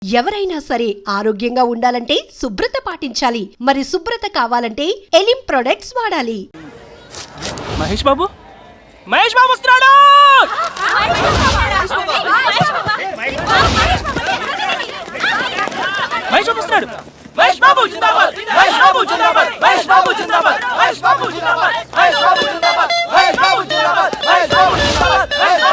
ఎవరైనా సరే ఆరోగ్యంగా ఉండాలంటే శుభ్రత పాటించాలి. మరి శుభ్రత కావాలంటే ఎలిం ప్రొడక్ట్స్ వాడాలి. మహేష్ బాబు వస్తున్నాడు. మహేష్ బాబు వస్తున్నాడు. మహేష్ బాబు జిందాబాద్. మహేష్ బాబు జిందాబాద్. మహేష్ బాబు జిందాబాద్. మహేష్ బాబు జిందాబాద్. మహేష్ బాబు జిందాబాద్. మహేష్ బాబు జిందాబాద్. మహేష్ బాబు జిందాబాద్. మహేష్ బాబు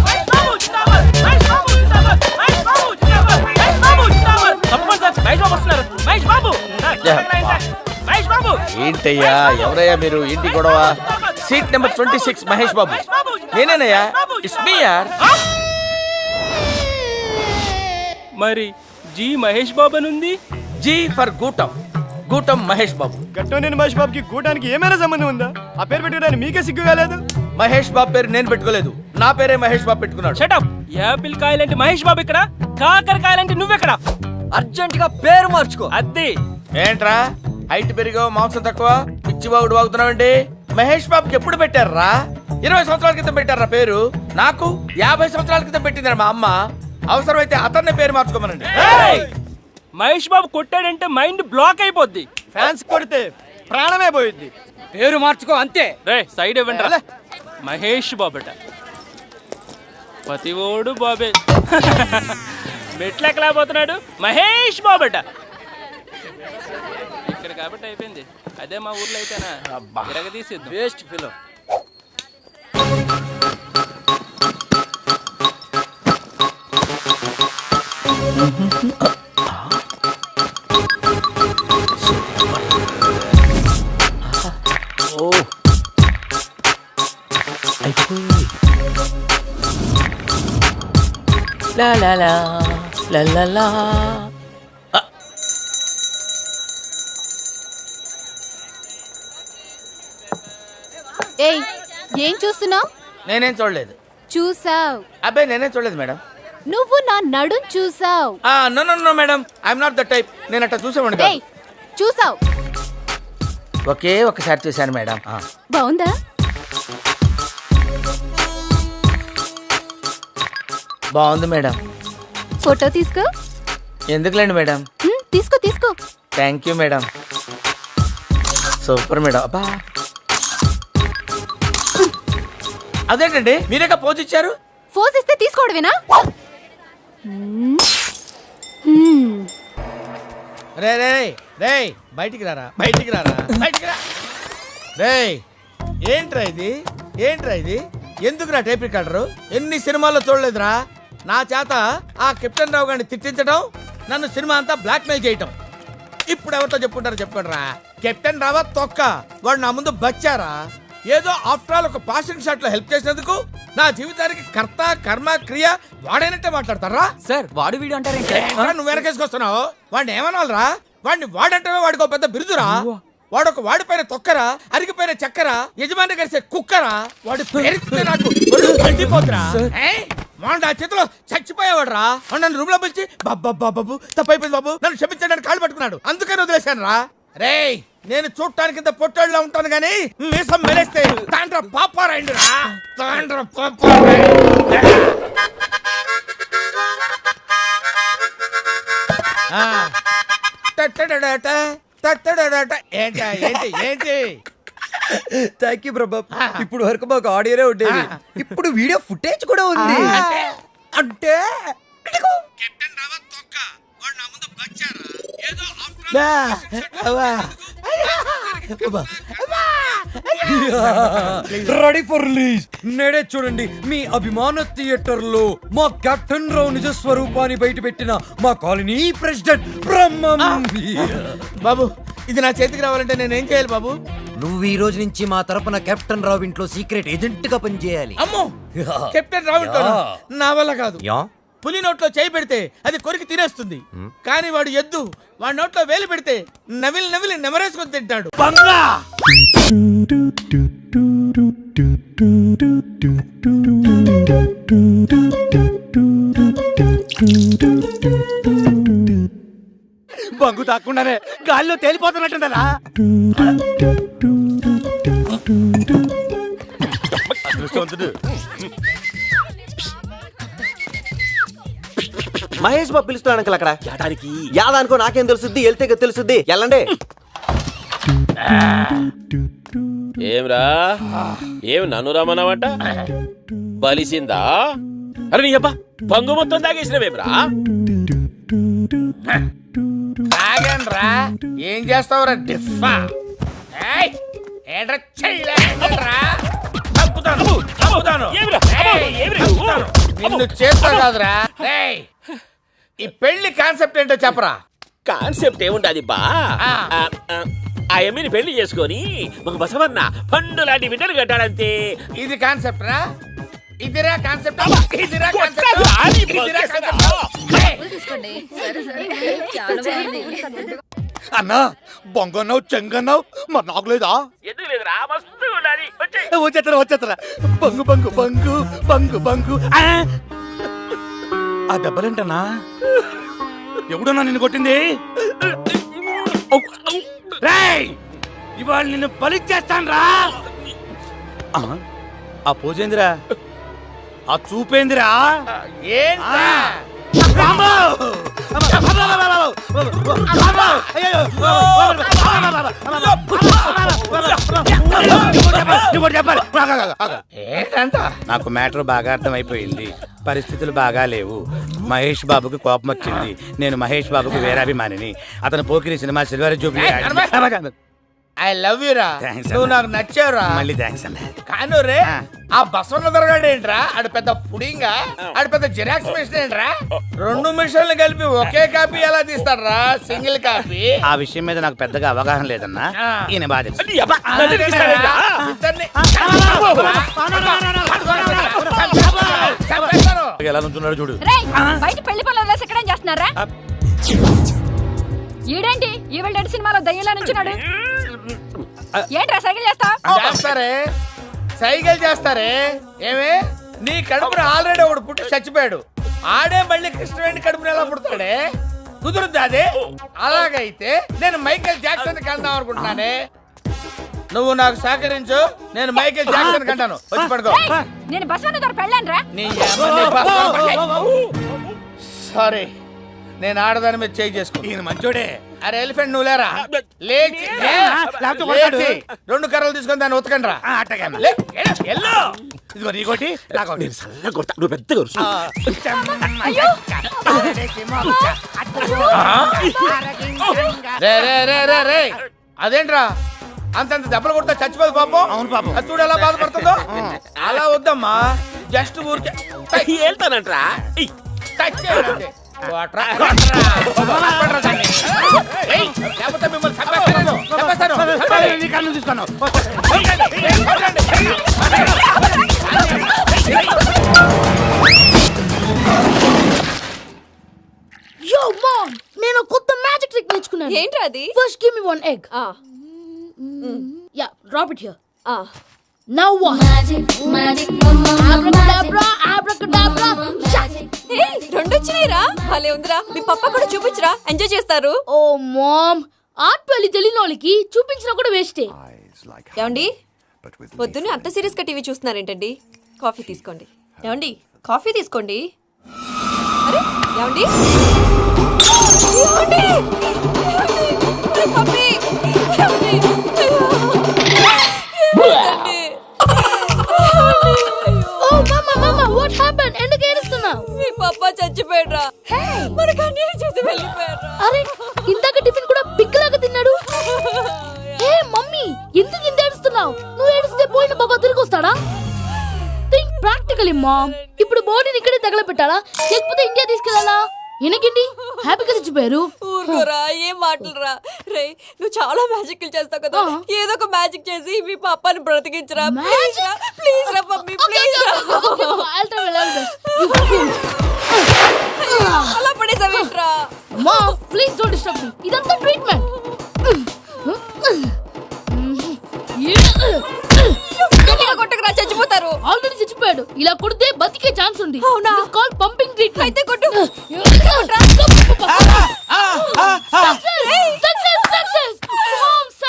జిందాబాద్. మహేష్ బాబు జిందాబాద్. మహేష్ బాబు జిందాబాద్. మహేష్ బాబు జిందాబాద్. మహేష్ బాబు జిందాబాద్. తప్పకుండా సార్ మహేష్ బాబు వస్తున్నారు. మహేష్ బాబు. మహేష్ బాబు. ఏంటయ్యా ఎవరయ్యా మీరు? ఏంటి గొడవ? Seat number 26 Mahesh Babu. నేనేనయ్యా. ఇట్స్ మీ యార్. మరి జీ మహేష్ బాబు అని ఉంది. జీ ఫర్ గూటం. గూటం మహేష్ బాబు. గట్టోనేని మహేష్ బాబుకి గూటానికి ఏమైనా సంబంధం ఉందా? ఆ పేరు పెట్టుకోవడానికి మీకే సిగ్గు కాలేదు? మహేష్ బాబు పేరు నేను పెట్టుకోలేదు, నా పేరే మహేష్ బాబు పెట్టుకున్నాడు. షటప్. యాపిల్ కాయలంటే మహేష్ బాబు ఇక్కడ, కాకరకాయలంటే నువ్వెక్కడ? అర్జెంట్ గా పేరు మార్చుకో. అద్దె ఏంట్రా హైట్ పెరిగావు మాంసం తక్కువ పిచ్చి బాగుడు వాగుతున్నావండి? మహేష్ బాబుకి ఎప్పుడు పెట్టారా? 20 సంవత్సరాల క్రితం పెట్టారా పేరు. నాకు 50 సంవత్సరాల క్రితం పెట్టిందిరా మా అమ్మ. అవసరమైతే అతన్నే పేరు మార్చుకోమనండి. మహేష్ బాబు కొట్టాడంటే మైండ్ బ్లాక్ అయిపోద్ది. ఫ్యాన్స్ కొడితే ప్రాణమే పోయింది. పేరు మార్చుకో అంతే. రే సైడ్ ఇవ్వండి. మహేష్ బాబట పతివోడు బాబే. మెట్లెక్కలేకపోతున్నాడు. మహేష్ బాబట ఇక్కడ కాబట్టి అయిపోయింది. అదే మా ఊర్లో అయితేనా తిరగదీసిద్దాం. Waste fellow. లా లా లా లా లా లా. ఏయ్ ఏం చూస్తున్నావు? నేనేం చూడలేదు. చూసావ్. అబ్బాయి నేనేం చూడలేదు మేడం. నువ్వు నా నడుం చూసావ్. No no no madam, I'm not that type. నేను అట్లా చూసేవాడిని కాదు. ఏయ్ చూసావ్. ఒకే ఒకసారి చూశాను మేడం. బాగుందా? బాగుంది మేడం. ఫోటో తీసుకో. ఎందుకులేండి మేడం. తీసుకో తీసుకో. Thank you madam. Super madam. అబ్బా అదేంటండి మీరేగా పోజ్ ఇచ్చారు? ఫోజ్ ఇస్తే తీసుకోవడమేనా? రే రే రే బయటికి రారా, బయటికి రారా, బయటికి రా. రే ఏంట్రా ఇది, ఏంట్రా ఇది? ఎందుకురా టేప్ రికార్డరు? ఎన్ని సినిమాల్లో చూడలేదురా నా చేత ఆ కెప్టెన్ రావు గారిని తిట్టించడం, నన్ను సినిమా అంతా బ్లాక్ మెయిల్ చేయటం. ఇప్పుడు ఎవరితో చెప్పుకుంటారో చెప్పుకోండి రా. కెప్టెన్ రావా తొక్క, వాడు నా ముందు బచ్చారా. ఏదో ఆఫ్టర్ ఆల్ ఒక పాసింగ్ షాట్ లో హెల్ప్ చేసినందుకు నా జీవితానికి కర్త కర్మ క్రియ వాడైనట్టే మాట్లాడతారా? సార్ వాడు వీడు అంటారేంటి? నువ్వు వెనకేసుకొస్తున్నావు. వాడిని ఏమనాలరా? వాడిని వాడంటే వాడికి ఒక పెద్ద బిరుదురా. వాడొక వాడిపైన తొక్కరా, అరిగిపోయిన చక్కరా, యజమాని కలిసే కుక్కరా. వాడి పేరుతో నాకు మండిపోతురా. వాడు నా చేతిలో చచ్చిపోయేవాడు రా. నన్ను రూమ్ లో పిలిచి బాబు తప్పైపోయింది బాబు నన్ను క్షమించడానికి కాళ్ళు పట్టుకున్నాడు. అందుకని వదిలేశాను రా. రే నేను చూడటానికి ఇంత పొట్టోళ్ళ ఉంటాను గానీ మీసం మెరేస్తే తాండ్ర పాపారాయండి రా. తాండ్ర పాపారాయండి. ఏంటి ఏంటి ఏంటి? థ్యాంక్ యూ ప్రభా. ఇప్పుడు వరకు మాకు ఆడియోనే ఉండేది, ఇప్పుడు వీడియో ఫుటేజ్ కూడా ఉంది. అంటే రెడీ ఫర్ రిలీజ్. నేడే చూడండి మీ అభిమాన థియేటర్ లో మా కెప్టెన్ రావు నిజ స్వరూపాన్ని బయట పెట్టిన మా కాలనీ ప్రెసిడెంట్ బ్రహ్మం. బాబు ఇది నా చేతికి రావాలంటే నేనేం చేయాలి బాబు? నువ్వు ఈ రోజు నుంచి మా తరపున కెప్టెన్ రావు ఇంట్లో సీక్రెట్ ఏజెంట్ గా పనిచేయాలి. అమ్మో కెప్టెన్ రావు నా వల్ల కాదు. యా పులి నోట్లో చేయి పెడితే అది కొరికి తినేస్తుంది, కానీ వాడు ఎద్దు. వాడి నోట్లో వేలు పెడితే నవిలి నవిలి నెమరేసుకొని తింటాడు. బంగు తాకుండానే గాలిలో తేలిపోతున్నట్టుండరా. మహేష్ బాబు పిలుస్తున్నాడు అంకల్ అక్కడ. యాదానికి యాదానికో నాకేం తెలుసుద్ది, వెళ్తే తెలుసుద్ది. వెళ్ళండి. ఏమ్రా ఏం నన్ను రమ్మన్నావట? బలిసిందా? అరే నీ అబ్బా పంగు మొత్తం తాగేసినవేమ్రా? తాగండ్రా. ఏం చేస్తావురా డిఫా? ఏంట్రా చెయ్యలేరా? నిన్ను చేస్తా కాదురా. ఈ పెళ్లి కాన్సెప్ట్ ఏంటో చెప్పరా. కాన్సెప్ట్ ఏముండది బా? ఆ ఎమ్మిని పెళ్లి చేసుకొని ఒక బసవన్న పండు లాంటి బిడ్డలు కట్టాడంతే. ఇది కాన్సెప్ట్ రా? ఇదిరా కాన్సెప్ట్? ఇదిరా కాన్సెప్ట్? అన్నా బొంగన్నావు చెంగన్నావు మరి నాకు లేదా? ఎందుకు లేదురా? మస్తు ఉండాలి. వచ్చేత్తరా బంగు బంగు బంగు బంగు బంగు. ఆ దెబ్బలేంటన్నా? ఎవడన్నా నిన్ను కొట్టింది? రేయ్ ఇవాళ నిన్ను బలిచ్చేస్తాను రా. ఆ పోజేందిరా? ఆ చూపేందిరా? ఏంట్రా? ఏంటంట? నాకు మ్యాటర్ బాగా అర్థమైపోయింది. పరిస్థితులు బాగా లేవు. మహేష్ బాబుకి కోపం వచ్చింది. నేను మహేష్ బాబుకి వేరాభిమానిని. అతను Pokiri cinema silver Jubilee. I love you రా. నువ్వు నాకు నచ్చావురా. మళ్ళీ థ్యాంక్స్ అన్న. కాను రే, ఆ బసవన్న దొరగాడు ఏంట్రా? ఆడు పెద్ద పుడింగా, ఆడు పెద్ద జిరాక్స్ మిషన్ ఏంట్రా? 2 మిషన్లు కలిపి ఒకే కాపీ ఎలా తీస్తాడ్రా? Single copy. ఆ విషయం మీద నాకు పెద్దగా అవగాహన లేదన్నా. ఈయన బాధ ఎలా నుంచున్నాడు చూడు. బయట పెళ్లి పనులు ఎక్కడేం చేస్తున్నారా? ఈడేంటి ఈవిడ సినిమాలో దయ్యంలా నుంచున్నాడు? ఏంట్రా సైకిల్ చేస్తారే? సైకిల్ చేస్తారే? ఏమే నీ కడుపున ఆల్రెడీ ఒకడు పుట్టి చచ్చిపోయాడు. ఆడే మళ్ళీ కృష్ణవేణి కడుపున ఎలా పుడతాడే? కుదురుద్ది అదే? అలాగైతే నేను మైకేల్ జాక్సన్ కందాం అనుకుంటున్నానే. నువ్వు నాకు సహకరించు, నేను మైకేల్ జాక్సన్ కంటాను. వచ్చి పడుకో. నేను బస్సు ద్వారా పెళ్ళానురా. సారీ, నేను ఆడదాని మీద చేయి చేసుకో. ఈయన మంచోడే. అరే ఎలిఫెంట్ నువ్వు లేరా? లేచి 2 కర్రలు తీసుకొని దాన్ని ఉతకండి రా. ఇదిగో నీకోటి నాకోటి. నువ్వు పెద్దగా రే అదేంట్రా అంతంత దెబ్బలు కొడతా చచ్చిపోదు పాపం. అవును పాపం. అది చూడు ఎలా బాధపడుతుందో. అలా వద్దమ్మా, జస్ట్ ఊరికే వెళ్తానంట్రా. టచ్ చేయాలంటే. లేకపోతే మిమ్మల్ని చంపేస్తాను. తీసుకున్నావు. Yo mom, నేను కొత్త మ్యాజిక్ ట్రిక్ నేర్చుకున్నాను. ఏంట్రా అది? First give me one egg. Yeah, drop it here. Now what? Magic abracadabra, abracadabra. హే, 2 వచ్చినాయిరా. భలే ఉందిరా. మీ పప్ప కూడా చూపించరా, ఎంజాయ్ చేస్తారు. Oh mom, ఆర్ట్ పెళ్లి తెలియని వాళ్ళకి చూపించినా కూడా వేస్టే. ఏమండి పొద్దున్నే అంత సీరియస్ గా టీవీ చూస్తున్నారేంటండి? కాఫీ తీసుకోండి. ఏమండి కాఫీ తీసుకోండి. అరే ఏమండి ఏమండి? అరే పప్పి, ఏమండి? ఏమండి? Oh mama, what happened? ఎందుకు ఏడుస్తున్నావు? మీ పప్ప చచ్చిపోయాడురా. మనకు అన్యాయం చేసి వెళ్ళిపోయాడురా. అరే ఇందాక టిఫిన్ కూడా పిక్కలాగా తిన్నాడు. హే మమ్మీ, ఎందుకు ఇంత ఏడుస్తున్నావు? నువ్వు ఏడిస్తే పోయిన బాబా తిరిగి వస్తాడా? Think practically mom. ఇప్పుడు బాడీని ఇక్కడే తగలబెట్టాలా లేకపోతే ఇండియా తీసుకెళ్ళాలా? ఎనకండి హ్యాపీగా చచ్చిపోయారు. ఊరుకోరా, ఏం మాటలురా. రే నువ్వు చాలా మ్యాజిక్లు చేస్తావు కదా, ఏదో ఒక మ్యాజిక్ చేసి మీ పాపాని బ్రతికించరా. ప్లీజ్ రా మమ్మీ, ప్లీజ్ రా. అలా పడేసావేంట్రా? Mom please don't disturb me. ఇదంతా ట్రీట్మెంట్. కొట్టకరా, చచ్చిపోతారు. ఆల్రెడీ చచ్చిపోయాడు. ఇలా కొడితే బతికే ఛాన్స్ ఉంది. అవునా? It's called pumping treatment. అయితే కొట్టు.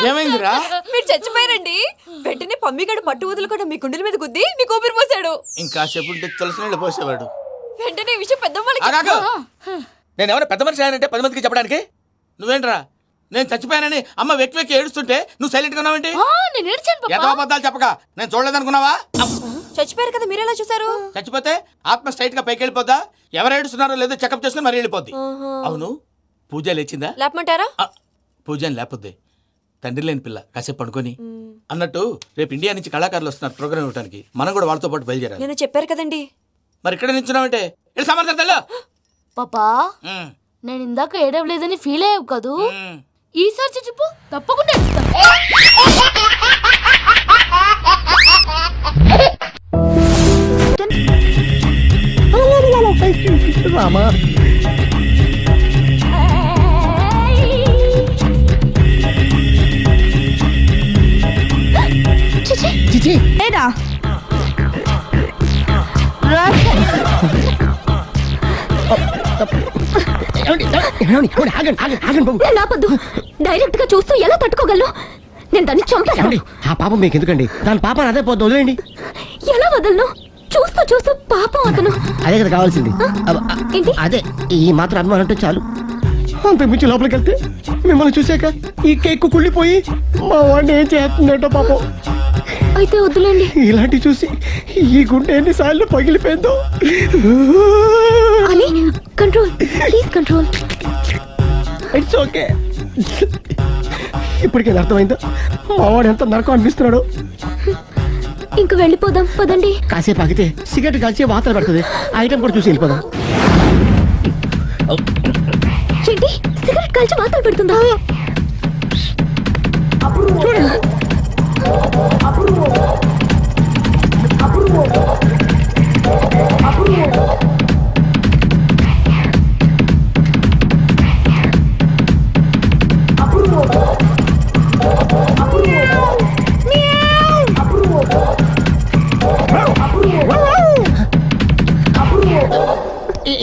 ఏమైందిరా? మీరు చచ్చిపోయారండి. వెంటనే పమ్మిగాడు పట్టు వదులుకుండా మీ గుండెల మీద గుద్ది మీకు ఊపిరి పోసాడు. ఇంకా చెప్పు తులసి నీళ్ళు పోసేవాడు. వెంటనే ఈ విషయం పెద్దవాళ్ళకి నేను ఎవరైనా పెద్ద మనిషి ఆయనంటే 10 మందికి చెప్పడానికి? నువ్వేంట్రా నేను చచ్చిపోయానని అమ్మ వెక్కి వెక్కి ఏడుస్తుంటే నువ్వు సైలెంట్గా ఉన్నావేంటి? నేను ఏడ్చాను ఎంతో అబద్ధాలు చెప్పక నేను చూడలేదనుకున్నావా? చచ్చిపోయారు కదా మీరెలా చూసారు? చచ్చిపోతే ఆత్మ స్ట్రైట్ గా పైకి వెళ్ళిపోద్దా? ఎవరు ఏడుస్తున్నారో లేదో చెకప్ చేసుకుని మరీ వెళ్ళిపోద్ది. అవును పూజ లేచిందా? లేపమంటారా? పూజ లేకపోద్ది. తండ్రి లేని పిల్ల కాసేపు పడుకొని అన్నట్టు రేపు ఇండియా నుంచి కళాకారులు వస్తున్నారు ప్రోగ్రామ్ ఇవ్వడానికి. మనం కూడా వాళ్ళతో పాటు బయలుదేరాలి. నేను చెప్పారు కదండి. మరి ఇక్కడ నిల్చున్నావంటే వెళ్ళి సమాధానం. పాపా నేను ఇందాక ఏడవలేదని ఫీల్ అయ్యావు కదూ, ఈసారి చచ్చిపో తప్పకుండా ఏడుస్తా. నాపొద్దు. డైరెక్ట్ గా చూస్తూ ఎలా తట్టుకోగలను? నేను దాన్ని చంపాను. ఆ పాపం మీకు ఎందుకండి? దాని పాప అదే పోతుంది, వదిలేండి. ఎలా వదలను? చూస్తూ చూస్తూ పాపం అతను. అదే కదా కావాల్సింది. ఏంటి? అదే ఈ మాత్రం అనుమానం అంటే చాలు. అంతకుమించి లోపలికి వెళ్తే మిమ్మల్ని చూసాక ఈ కేక్ కుళ్ళిపోయి మా వాడిని ఏం చేస్తుందంటో పాపం. అయితే వద్దులేండి. ఇలాంటి చూసి ఈ గుండె ఎన్నిసార్లు పగిలిపోయిందో. Ali control, please control. It's okay. ఇప్పటికే అర్థమైందా మా వాడు ఎంత నరకం అనిపిస్తున్నాడు? ఇంక వెళ్ళిపోదాం పదండి. కాసేపు ఆగితే సిగరెట్ కలిసి వాతలు పడుతుంది. ఐటమ్ కూడా చూసి వెళ్ళిపోదాం. ఏంటి సిగరెట్ కాల్చి వాతలు పెడుతుందా? చూడండి.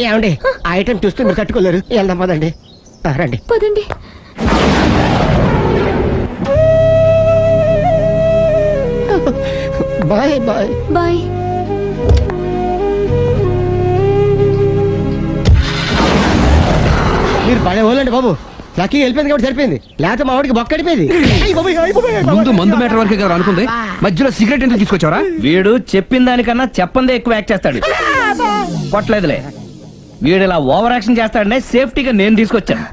ఏమండి ఆ ఐటమ్ చూస్తే మీరు తట్టుకోలేరు. వెళ్దాం పదండి. రండి పదండి. Bye bye bye. మీరు పడే వాళ్ళండి బాబు. లక్కీ వెళ్ళిపోయింది కాబట్టి సరిపోయింది, లేకపోతే మా వాడికి బొక్కడిపోయింది. ముందు మందు మ్యాటర్ వరకే కదా అనుకుంది, మధ్యలో సిగరెట్ ఎందుకు తీసుకొచ్చావరా? వీడు చెప్పిన దానికన్నా చెప్పందే ఎక్కువ యాక్ట్ చేస్తాడు. కొట్టలేదులే, వీడు ఇలా ఓవర్ యాక్షన్ చేస్తాడనే సేఫ్టీగా నేను తీసుకొచ్చాను.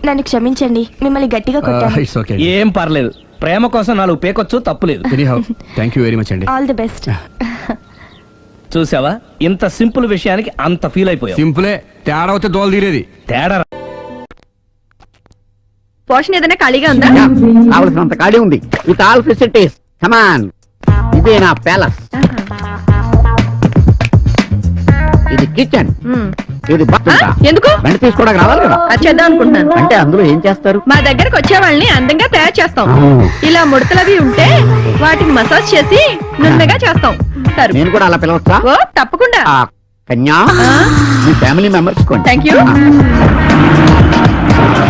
నన్ను క్షమించండి, మిమ్మల్ని గట్టిగా కొట్టాను. ఏం పర్లేదు, ప్రేమ కోసం 4 పేకొచ్చు, తప్పులేదు. థ్యాంక్ యూ వెరీ మచ్ అండి. All the best. చూసావా, ఇంత సింపుల్ విషయానికి అంత ఫీల్ అయిపోయావు. సింపులే, తేడా అవుతే దోలు తీరేది. తేడా పోషన్ ఏదైనా ఖాళీగా ఉందా? కావలసినంత ఖాళీ ఉంది, విత్ ఆల్ ఫెసిలిటీస్. కమాన్, ఇదే నా ప్యాలెస్. ఇది కిచెన్, ఇది ఎందుకు వెంట తీసుకోవడానికి రావాలి కదా. చేద్దాం అనుకుంటున్నాను. అంటే అందులో ఏం చేస్తారు? మా దగ్గరకు వచ్చే వాళ్ళని అందంగా తయారు చేస్తాం. ఇలా ముడతలవి ఉంటే వాటికి మసాజ్ చేసి నున్నగా చేస్తాం. నేను కూడా అలా పిలవచ్చా? ఓ తప్పకుండా. కన్యా, మీ ఫ్యామిలీ మెంబర్స్ కొంచెం. Thank you.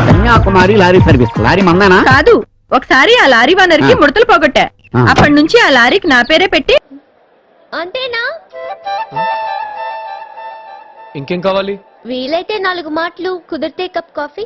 Kanyakumari lorry service. Lorry మందేనా? కాదు, ఒకసారి ఆ లారీ ఓనర్కి ముడతలు పోగొట్టా. అప్పటి నుంచి ఆ లారీకి నా పేరే పెట్టి. అంతేనా? ఇంకేం కావాలి? వీలైతే 4 మాటలు, కుదిరితే కప్ కాఫీ.